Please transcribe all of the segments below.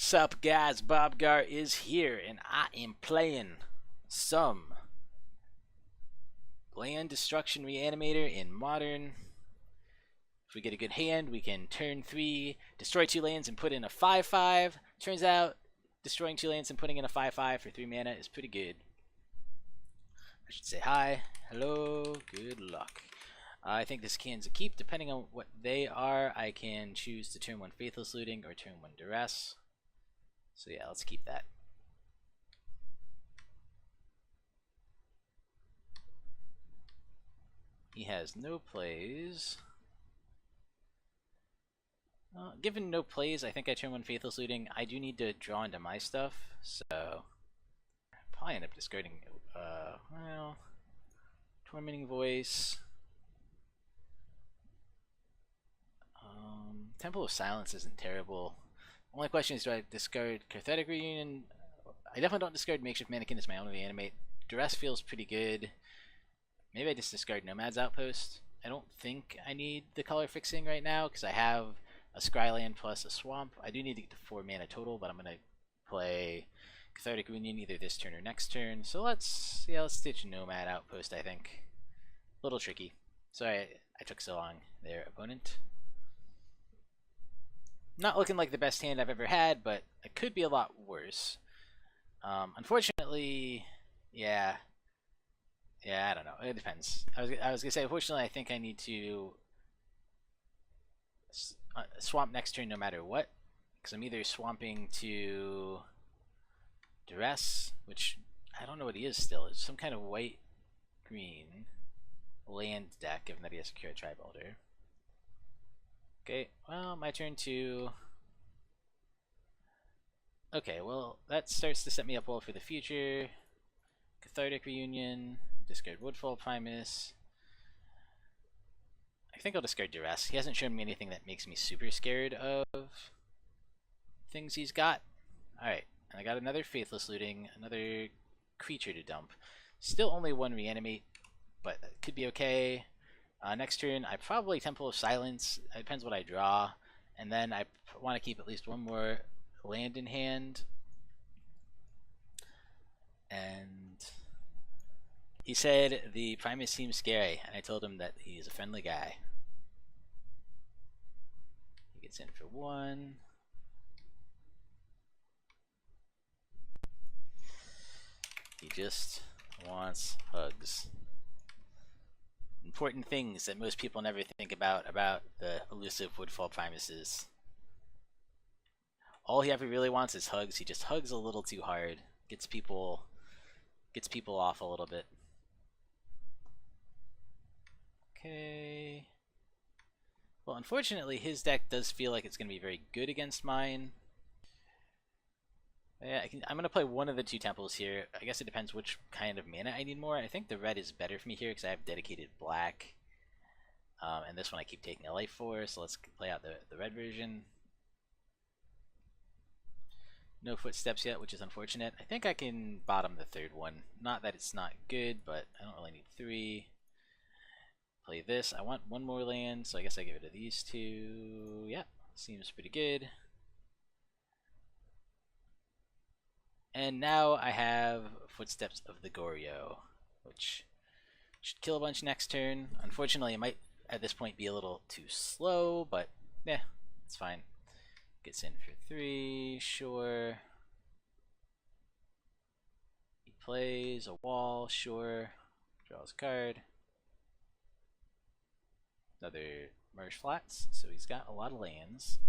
Sup guys, Bobgar is here and I am playing some Land Destruction Reanimator in Modern. If we get a good hand, we can turn 3, destroy 2 lands and put in a 5/5. Turns out, destroying 2 lands and putting in a 5/5 for 3 mana is pretty good. I should say hi, hello, good luck. I think this can's a keep. Depending on what they are, I can choose to turn 1 Faithless Looting or turn 1 Duress. So yeah, let's keep that. He has no plays. Given no plays, I think I turn 1 Faithless Looting. I do need to draw into my stuff, so probably end up discarding, well, Tormenting Voice. Temple of Silence isn't terrible. Only question is, do I discard Cathartic Reunion? I definitely don't discard Makeshift Mannequin as my own reanimate. Duress feels pretty good. Maybe I just discard Nomad's Outpost. I don't think I need the color fixing right now because I have a Scryland plus a Swamp. I do need to get to 4 mana total, but I'm going to play Cathartic Reunion either this turn or next turn. So let's stitch Nomad Outpost, I think. A little tricky. Sorry I took so long there, opponent. Not looking like the best hand I've ever had, but it could be a lot worse. Unfortunately, yeah, I don't know. It depends. I was gonna say, unfortunately, I think I need to swamp next turn no matter what, because I'm either swamping to Duress, which I don't know what he is still. It's some kind of white-green land deck, given that he has Secure Tribe Elder. Okay, well, my turn to... Okay, well, that starts to set me up well for the future. Cathartic Reunion, discard Woodfall Primus. I think I'll discard Duress. He hasn't shown me anything that makes me super scared of things he's got. Alright, and I got another Faithless Looting, another creature to dump. Still only 1 reanimate, but it could be okay. Next turn, I probably Temple of Silence. It depends what I draw. And then I want to keep at least 1 more land in hand. And he said the Primus seems scary, and I told him that he's a friendly guy. He gets in for 1. He just wants hugs. Important things that most people never think about the elusive Woodfall Primuses. All he ever really wants is hugs. He just hugs a little too hard. Gets people off a little bit. Okay. Well, unfortunately, his deck does feel like it's going to be very good against mine. Yeah, I'm going to play one of the 2 temples here. I guess it depends which kind of mana I need more. I think the red is better for me here because I have dedicated black. And this one I keep taking a life for, so let's play out the red version. No footsteps yet, which is unfortunate. I think I can bottom the 3rd one. Not that it's not good, but I don't really need 3. Play this. I want 1 more land, so I guess I get rid of these 2. Yeah, seems pretty good. And now I have Footsteps of the Goryo, which should kill a bunch next turn. Unfortunately, it might at this point be a little too slow, but yeah, it's fine. Gets in for 3, sure. He plays a wall, sure. Draws a card. Another Merge Flats, so he's got a lot of lands.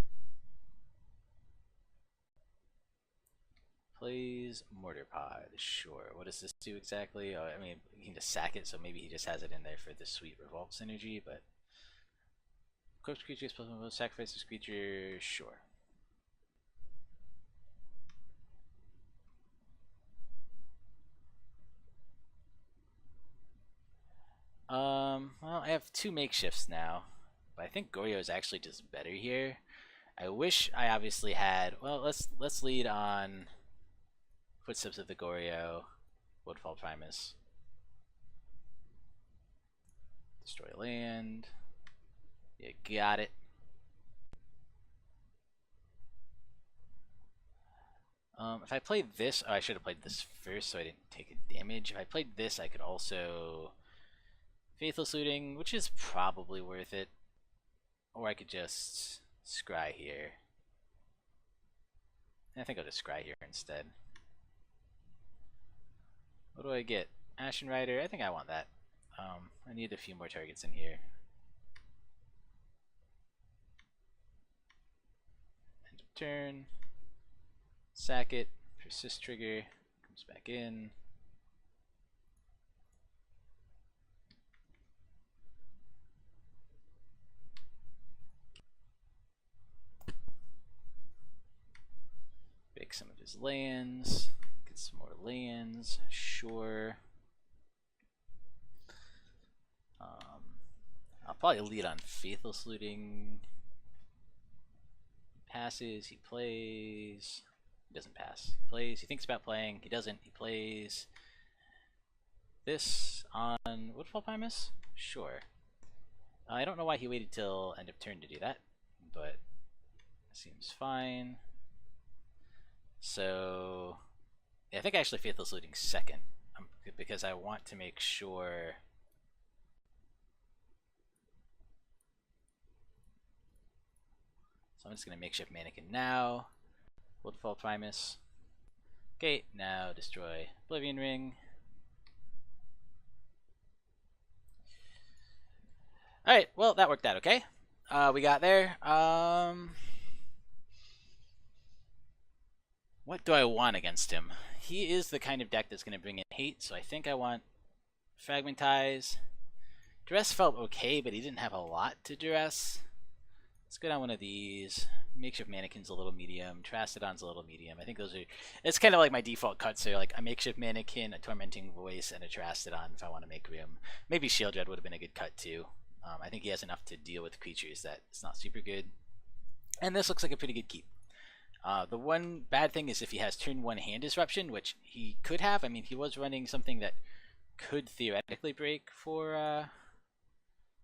Plays Mortar Pod, sure. What does this do exactly? Oh, I mean, you can just sack it, so maybe he just has it in there for the sweet Revolt synergy, but... Corpse creature, sacrifice this creature, sure. Well, I have 2 makeshifts now, but I think Goryo is actually just better here. I wish I obviously had... Well, let's lead on... Footsteps of the Goryo, Woodfall Primus. Destroy land. You got it. If I played this, oh, I should have played this first so I didn't take a damage. If I played this, I could also Faithless Looting, which is probably worth it. Or I could just scry here. I think I'll just scry here instead. What do I get? Ashen Rider, I think I want that. I need a few more targets in here. End of turn. Sack it. Persist trigger. Comes back in. Bake some of his lands. Get some more lands. Sure. I'll probably lead on Faithless Looting. He passes. He plays. He doesn't pass. He plays. He thinks about playing. He doesn't. He plays. This on Woodfall Primus? Sure. I don't know why he waited till end of turn to do that, but seems fine. So, yeah, I think actually Faithless Looting second, because I want to make sure. So I'm just going to Makeshift Mannequin now. Woodfall Primus. Okay, now destroy Oblivion Ring. Alright, well, that worked out okay. We got there. What do I want against him? He is the kind of deck that's going to bring in hate, so I think I want Fragmentize. Duress felt okay, but he didn't have a lot to Duress. Let's go down one of these. Makeshift Mannequin's a little medium. Terastodon's a little medium. I think those are... It's kind of like my default cuts. So like a Makeshift Mannequin, a Tormenting Voice, and a Terastodon if I want to make room. Maybe Sheoldred would have been a good cut too. I think he has enough to deal with creatures that it's not super good. And this looks like a pretty good keep. The one bad thing is if he has turn 1 hand disruption, which he could have. I mean, he was running something that could theoretically break for...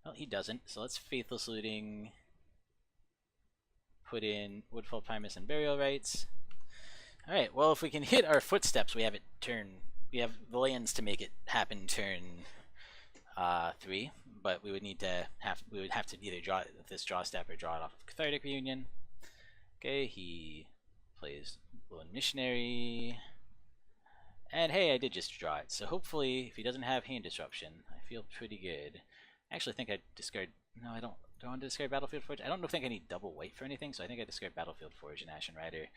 Well, he doesn't. So let's Faithless Looting... Put in Woodfall Primus and Unburial Rites. Alright, well, if we can hit our footsteps, we have it turn... We have the lands to make it happen turn 3, but we would need to have... We would have to either draw this draw step or draw it off of Cathartic Reunion. Okay, he plays Lone Missionary. And hey, I did just draw it, so hopefully, if he doesn't have hand disruption, I feel pretty good. I actually think I discard... No, I don't. Do I want to discard Battlefield Forge? I don't think I need double white for anything, so I think I discard Battlefield Forge and Ashen Rider.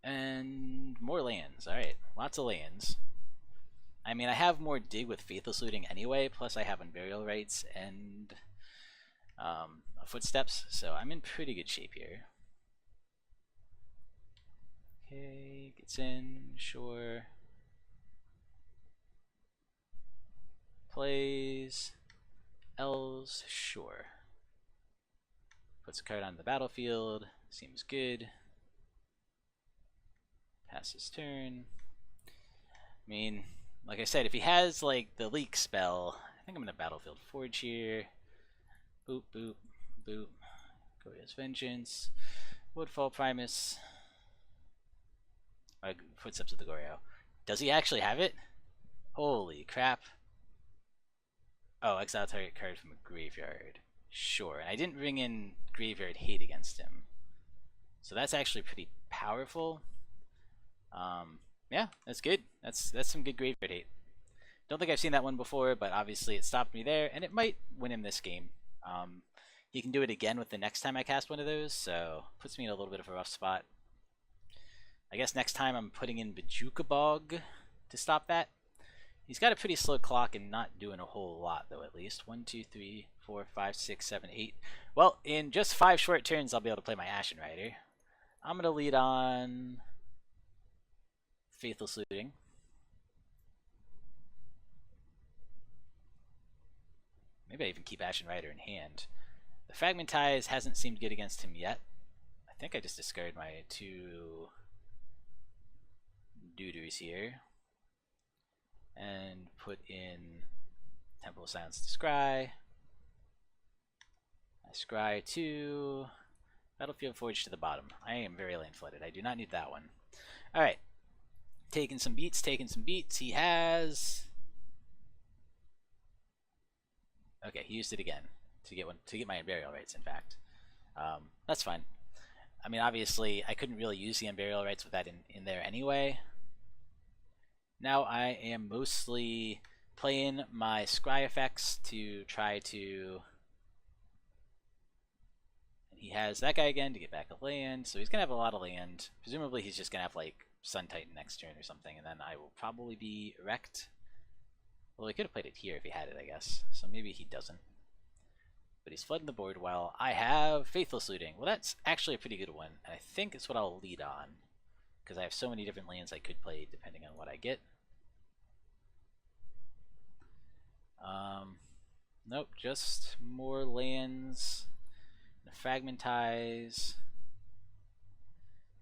And more lands. Alright, lots of lands. I mean, I have more dig with Faithless Looting anyway, plus I have Unburial Rites and Footsteps, so I'm in pretty good shape here. Okay, gets in, sure. Plays... Elves, sure. Puts a card on the battlefield, seems good. Passes turn. I mean, like I said, if he has like the leak spell, I think I'm gonna Battlefield Forge here. Boop, boop, boop. Goryo's Vengeance. Woodfall Primus. Footsteps of the Goryo. Does he actually have it? Holy crap. Oh, exile target card from a graveyard. Sure, and I didn't bring in graveyard hate against him. So that's actually pretty powerful. Yeah, that's good. That's some good graveyard hate. Don't think I've seen that one before, but obviously it stopped me there, and it might win him this game. He can do it again with the next time I cast one of those, so puts me in a little bit of a rough spot. I guess next time I'm putting in Bojuka Bog to stop that. He's got a pretty slow clock and not doing a whole lot, though, at least. 1, 2, 3, 4, 5, 6, 7, 8. Well, in just 5 short turns, I'll be able to play my Ashen Rider. I'm going to lead on Faithless Looting. Maybe I even keep Ashen Rider in hand. The Fragmentize hasn't seemed good against him yet. I think I just discarded my 2 dooders here. And put in Temple of Silence to scry. I scry 2. Battlefield Forge to the bottom. I am very lane flooded. I do not need that one. Alright. Taking some beats, taking some beats. He has... Okay, he used it again to get my Unburial Rites, in fact. That's fine. I mean, obviously, I couldn't really use the Unburial Rites with that in there anyway. Now I am mostly playing my Scry effects to try to... He has that guy again to get back a land, so he's going to have a lot of land. Presumably he's just going to have, like, Sun Titan next turn or something, and then I will probably be wrecked. Well, he could have played it here if he had it, I guess, so maybe he doesn't. But he's flooding the board while I have Faithless Looting. Well, that's actually a pretty good one, and I think it's what I'll lead on, because I have so many different lands I could play depending on what I get. Nope, just more lands. Fragmentize.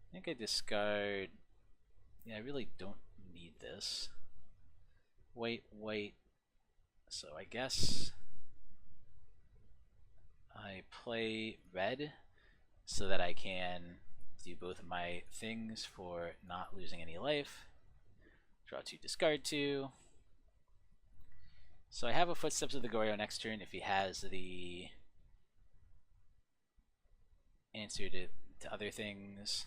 I think I discard... Yeah, I really don't need this. Wait. So I guess I play red so that I can do both of my things for not losing any life. Draw 2, discard 2. So I have a Footsteps of the Goryo next turn if he has the answer to other things.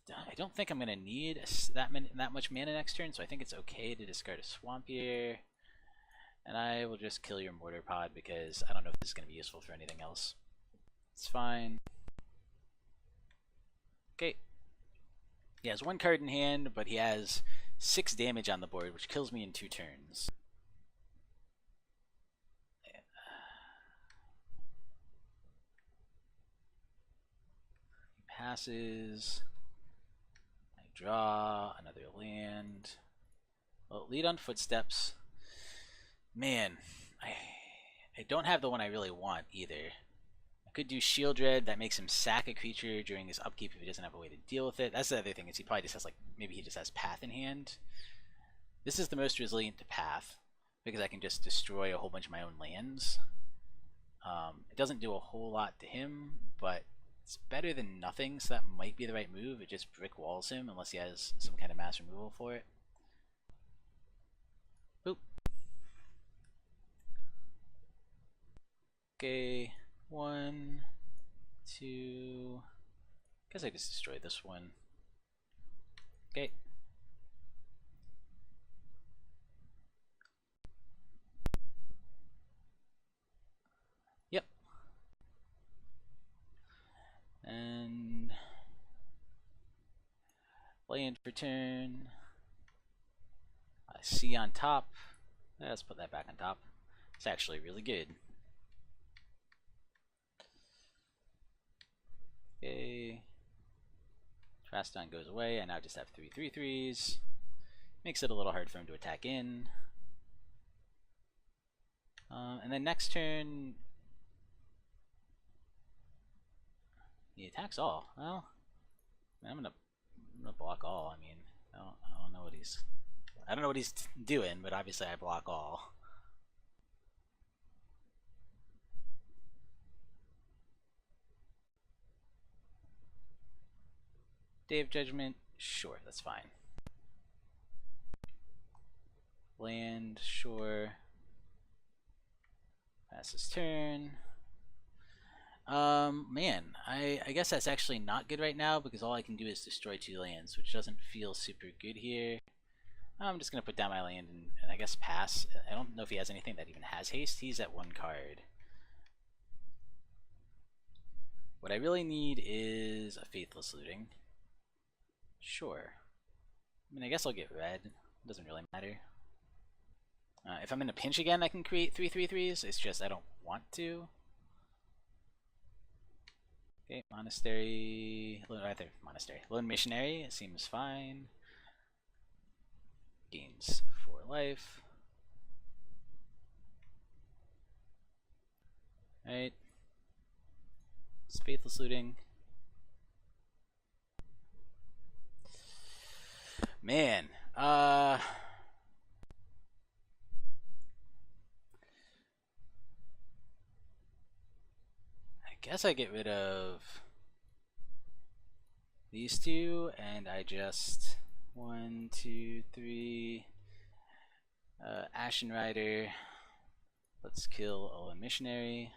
I don't think I'm going to need that much mana next turn, so I think it's okay to discard a Swamp here. And I will just kill your Mortar Pod because I don't know if this is going to be useful for anything else. It's fine. Okay. He has 1 card in hand, but he has 6 damage on the board, which kills me in 2 turns. He passes. I draw another land. Well, lead on Footsteps. Man, I don't have the one I really want either. I could do Sheoldred, that makes him sack a creature during his upkeep if he doesn't have a way to deal with it. That's the other thing, is he probably just has, like, maybe he just has Path in hand. This is the most resilient to Path, because I can just destroy a whole bunch of my own lands. It doesn't do a whole lot to him, but it's better than nothing, so that might be the right move. It just brick walls him, unless he has some kind of mass removal for it. Boop. Okay, 1, 2... guess I just destroyed this one. Okay. Yep. And... land for turn. I see on top. Let's put that back on top. It's actually really good. Okay. Terastodon goes away. I now just have 3 3/3s. Makes it a little hard for him to attack in. And then next turn, he attacks all. Well, I'm gonna block all. I mean, I don't know what he's doing, but obviously I block all. Day of Judgment, sure, that's fine. Land, sure. Pass his turn. Man, I guess that's actually not good right now because all I can do is destroy 2 lands, which doesn't feel super good here. I'm just gonna put down my land and I guess pass. I don't know if he has anything that even has haste. He's at 1 card. What I really need is a Faithless Looting. Sure. I mean, I guess I'll get red. It doesn't really matter. If I'm in a pinch again, I can create 3 3/3s. It's just I don't want to. Okay, Monastery. Lone Missionary. It seems fine. Gains 4 life. Alright. It's Faithless Looting. Man, guess I get rid of these two, and I just 1, 2, 3. Ashen Rider. Let's kill Owen Missionary.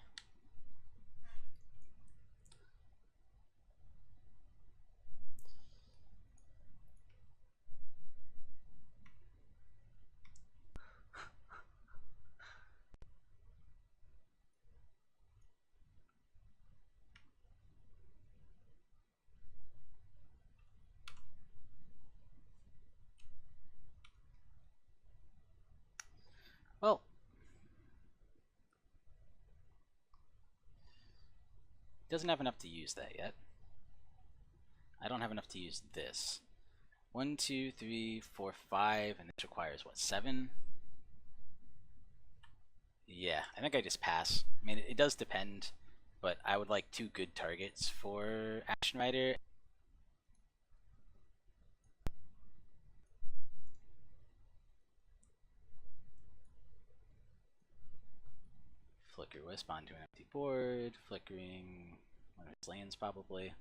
Well, doesn't have enough to use that yet. I don't have enough to use this. 1, 2, 3, 4, 5, and this requires what, 7? Yeah, I think I just pass. I mean, it does depend, but I would like 2 good targets for Ashen Rider. Flicker Wisp onto an empty board, flickering one of his lands probably.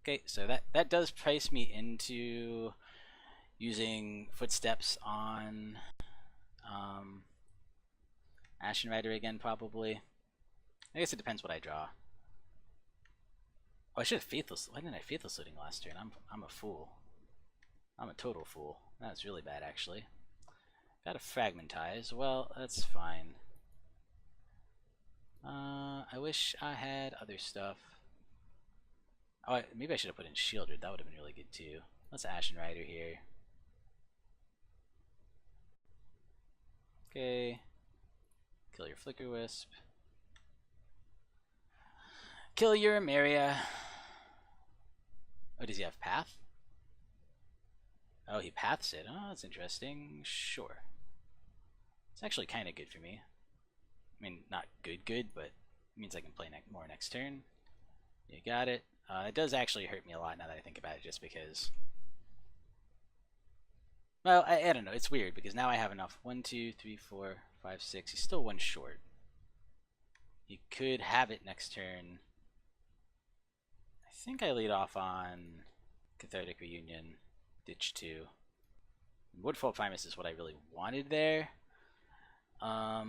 Okay, so that does price me into using Footsteps on Ashen Rider again probably. I guess it depends what I draw. Oh, I should have Faithless. Why didn't I Faithless Looting last turn? I'm a fool. I'm a total fool. That's really bad actually. Got a Fragmentize. Well, that's fine. I wish I had other stuff. Oh, maybe I should have put in Sheoldred. That would have been really good too. Let's Ashen Rider here. Okay. Kill your Flicker Wisp. Kill your Emeria. Oh, does he have Path? Oh, he paths it. Oh, that's interesting. Sure. It's actually kind of good for me. I mean, not good, but it means I can play more next turn. You got it. It does actually hurt me a lot now that I think about it, just because... Well, I don't know. It's weird, because now I have enough. 1, 2, 3, 4, 5, 6. He's still 1 short. You could have it next turn. I think I lead off on Cathartic Reunion, ditch 2. Woodfall Primus is what I really wanted there. I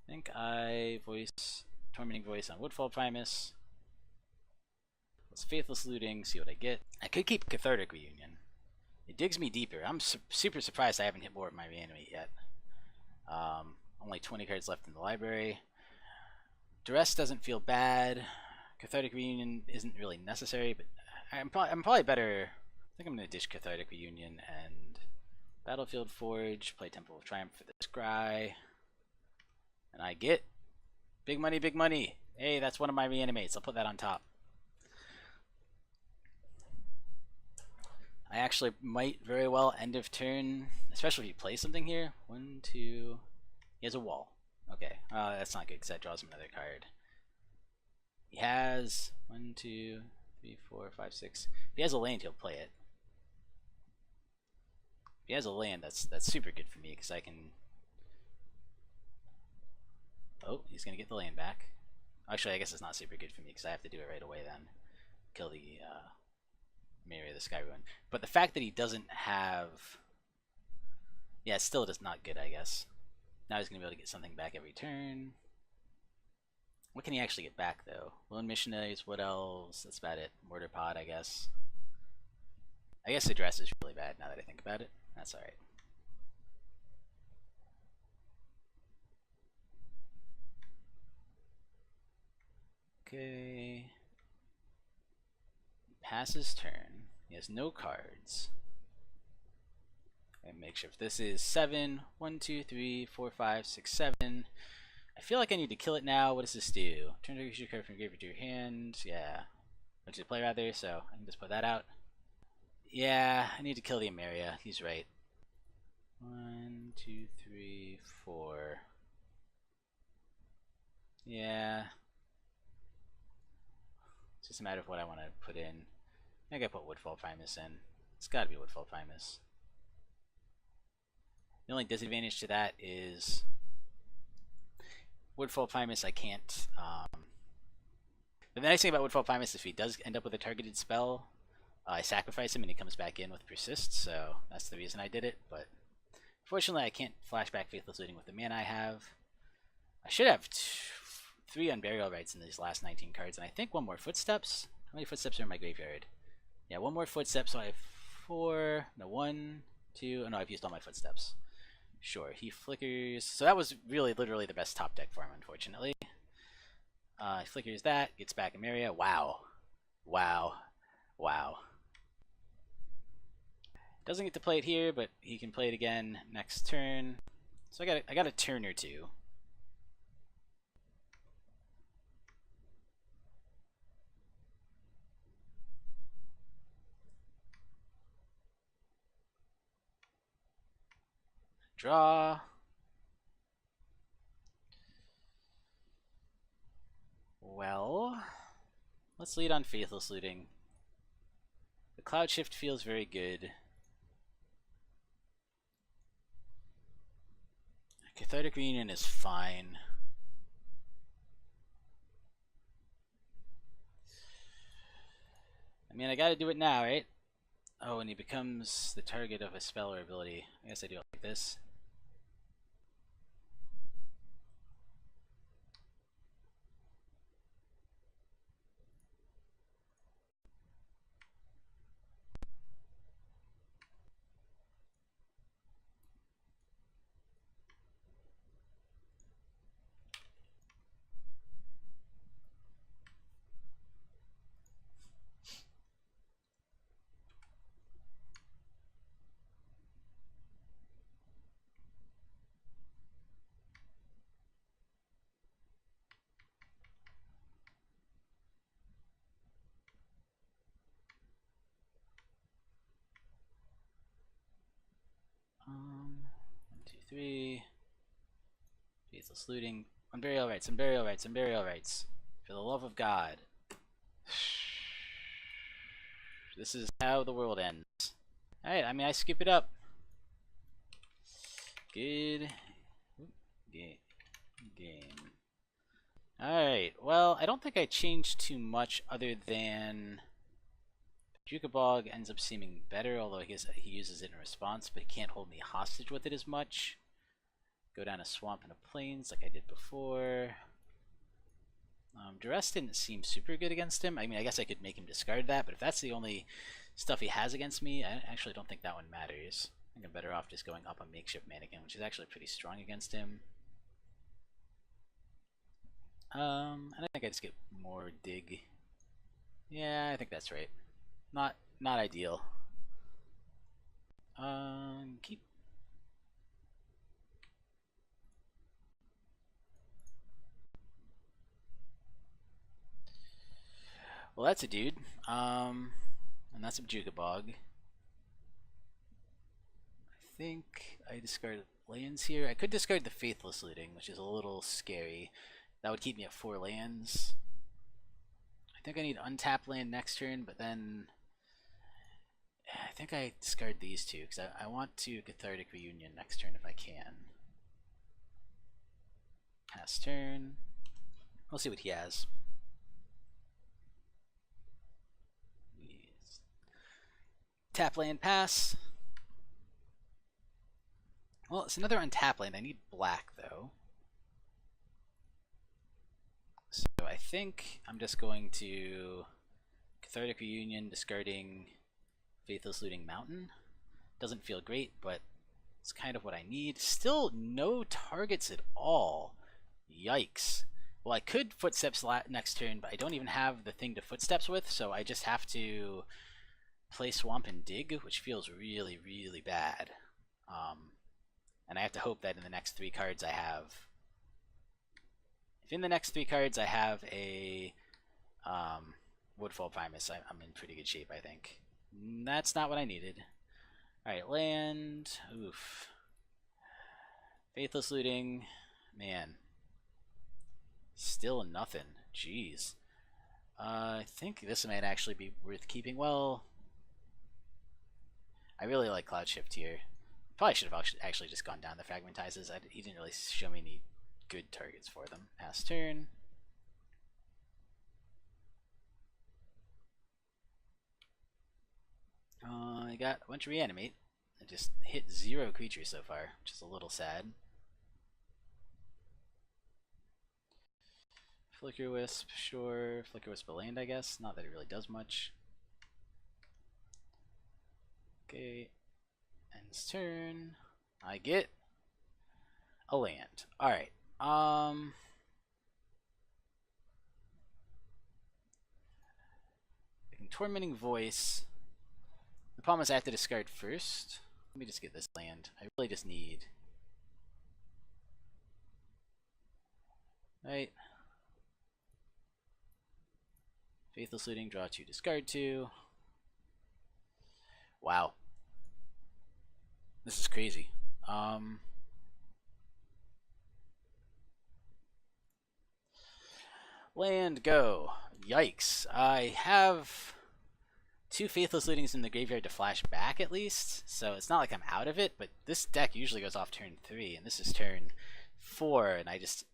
think I voice Tormenting Voice on Woodfall Primus. Let's Faithless Looting, see what I get. I could keep Cathartic Reunion. It digs me deeper. I'm super surprised I haven't hit more of my Reanimate yet. Only 20 cards left in the library. Duress doesn't feel bad. Cathartic Reunion isn't really necessary, but I'm probably better. I think I'm going to ditch Cathartic Reunion and Battlefield Forge, play Temple of Triumph for the Scry. And I get big money, big money. Hey, that's one of my reanimates. I'll put that on top. I actually might very well end of turn, especially if he plays something here. 1, 2. He has a wall. Okay, that's not good because that draws him another card. He has 1, 2, 3, 4, 5, 6. If he has a land, he'll play it. If he has a land, that's super good for me because I can. Oh, he's gonna get the land back. Actually, I guess it's not super good for me because I have to do it right away then. Kill the Emeria, the Sky Ruin. But the fact that he doesn't have... Yeah, still just not good, I guess. Now he's going to be able to get something back every turn. What can he actually get back, though? Lone Missionaries, Wood Elves, that's about it. Mortar Pod, I guess. I guess the dress is really bad now that I think about it. That's alright. Okay. Passes turn. He has no cards. And Makeshift. This is 7. 1, 2, 3, 4, 5, 6, 7. I feel like I need to kill it now. What does this do? Turn to your card from your graveyard to your hand. Yeah. Or to the play rather, so I can just put that out. Yeah, I need to kill the Emeria. He's right. 1, 2, 3, 4. Yeah. It's just a matter of what I want to put in. I think I put Woodfall Primus in. It's got to be Woodfall Primus. The only disadvantage to that is Woodfall Primus I can't. The nice thing about Woodfall Primus is if he does end up with a targeted spell, I sacrifice him and he comes back in with Persist, so that's the reason I did it. But fortunately, I can't flashback Faithless Looting with the mana I have. I should have 3 Unburial Rites in these last 19 cards, and I think 1 more Footsteps. How many Footsteps are in my graveyard? Yeah, 1 more Footstep, so I have 4. No, 1, 2. Oh no, I've used all my Footsteps. Sure, he flickers. So that was really literally the best top deck for him, unfortunately. He flickers that, gets back Emeria. Wow. Wow. Wow. Doesn't get to play it here, but he can play it again next turn. So I got a turn or two. Draw. Well, let's lead on Faithless Looting. The Cloudshift feels very good. Cathartic Reunion is fine. I mean, I gotta do it now, right? Oh, and he becomes the target of a spell or ability. I guess I do it like this. One, two, three. Faithless Looting. Unburial Rites, Unburial Rites, Unburial Rites. For the love of God. This is how the world ends. Alright, I mean, I scoop it up. Good game. Alright, well, I don't think I changed too much other than Bojuka Bog ends up seeming better, although I guess he uses it in response, but he can't hold me hostage with it as much. Go down a swamp and a plains like I did before. Duress didn't seem super good against him. I mean, I guess I could make him discard that, but if that's the only stuff he has against me, I actually don't think that one matters. I think I'm better off just going up a Makeshift Mannequin, which is actually pretty strong against him. And I think I just get more dig. Yeah, I think that's right. Not ideal. Keep. Well, that's a dude. And that's a Bojuka Bog. I think I discarded lands here. I could discard the Faithless Looting, which is a little scary. That would keep me at 4 lands. I think I need untap land next turn, but then I think I discard these two because I want to Cathartic Reunion next turn if I can. Pass turn. We'll see what he has. Tap land, pass. Well, it's another untap land. I need black though. So I think I'm just going to Cathartic Reunion, discarding Faithless Looting Mountain. Doesn't feel great, but it's kind of what I need. Still no targets at all. Yikes. Well, I could Footsteps next turn, but I don't even have the thing to Footsteps with, so I just have to play Swamp and Dig, which feels really, really bad. And I have to hope that in the next 3 cards I have... If in the next 3 cards I have a Woodfall Primus, I'm in pretty good shape, I think. That's not what I needed. Alright, land. Oof. Faithless Looting. Man. Still nothing. Jeez. I think this might actually be worth keeping. Well, I really like Cloudshift here. Probably should have actually just gone down the Fragmentizes. He didn't really show me any good targets for them. Pass turn. I got a bunch of reanimate. I just hit 0 creatures so far, which is a little sad. Flicker Wisp, sure. Flicker Wisp a land, I guess. Not that it really does much. Okay. Ends turn. I get a land. Alright. Tormenting Voice. The problem is I have to discard first. Let me just get this land. I really just need... Right. Faithless Looting, draw 2, discard 2. Wow. This is crazy. Land, go. Yikes. I have 2 Faithless Lootings in the graveyard to flash back at least, so it's not like I'm out of it, but this deck usually goes off turn 3, and this is turn 4, and I just...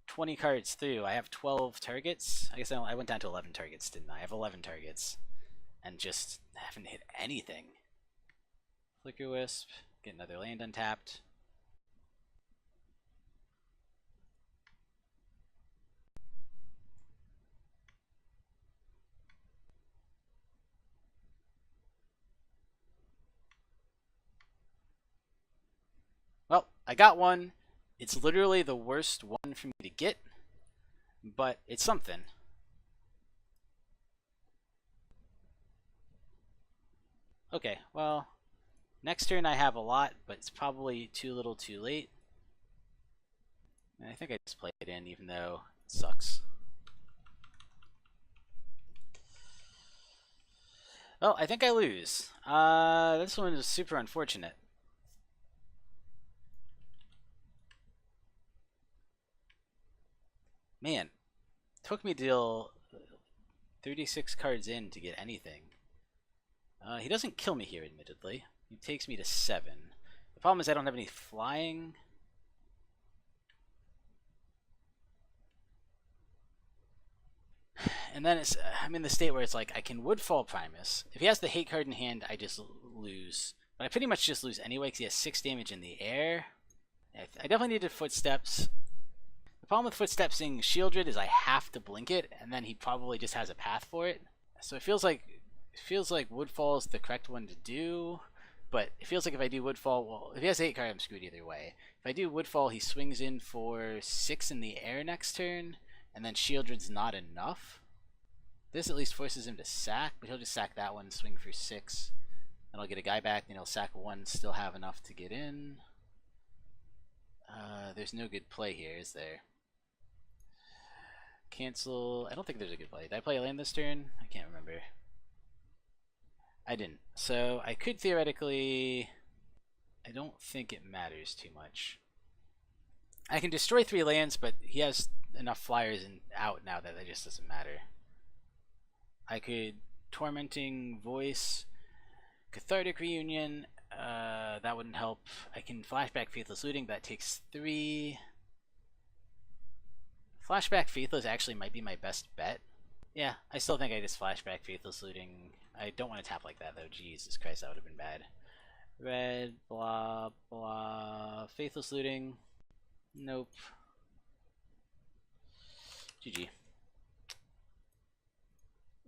20 cards through, I have 12 targets. I guess I went down to 11 targets, didn't I? I have 11 targets, and just haven't hit anything. Flicker Wisp, get another land untapped. Well, I got one. It's literally the worst one for me to get, but it's something. Okay, well, next turn I have a lot, but it's probably too little too late. And I think I just play it in, even though it sucks. Well, I think I lose. This one is super unfortunate. Man, took me to deal 36 cards in to get anything. He doesn't kill me here, admittedly. He takes me to 7. The problem is I don't have any flying. And then I'm in the state where it's like I can Woodfall Primus. If he has the hate card in hand, I just lose. But I pretty much just lose anyway because he has 6 damage in the air. I definitely needed Footsteps. The problem with Footstepsing Sheoldred is I have to blink it, and then he probably just has a path for it. So it feels like Woodfall is the correct one to do, but it feels like if I do Woodfall, well, if he has 8 card, I'm screwed either way. If I do Woodfall, he swings in for 6 in the air next turn, and then Sheoldred's not enough. This at least forces him to sack, but he'll just sack that one, swing for 6. Then I'll get a guy back, then he'll sack 1, still have enough to get in. There's no good play here, is there? Cancel. I don't think there's a good play. Did I play a land this turn? I can't remember. I didn't. So I could theoretically... I don't think it matters too much. I can destroy 3 lands, but he has enough flyers out now that it just doesn't matter. I could Tormenting Voice, Cathartic Reunion. That wouldn't help. I can flashback Faithless Looting. That takes 3. Flashback Faithless actually might be my best bet. Yeah, I still think I just flashback Faithless Looting. I don't want to tap like that though. Jesus Christ, that would have been bad. Red, blah, blah. Faithless Looting. Nope. GG.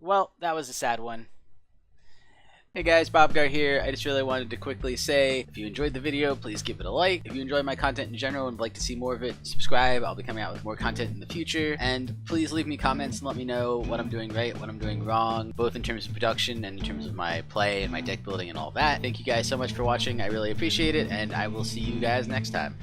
Well, that was a sad one. Hey guys, Bobgar here. I just really wanted to quickly say, if you enjoyed the video, please give it a like. If you enjoy my content in general and would like to see more of it, subscribe. I'll be coming out with more content in the future. And please leave me comments and let me know what I'm doing right, what I'm doing wrong, both in terms of production and in terms of my play and my deck building and all that. Thank you guys so much for watching. I really appreciate it, and I will see you guys next time.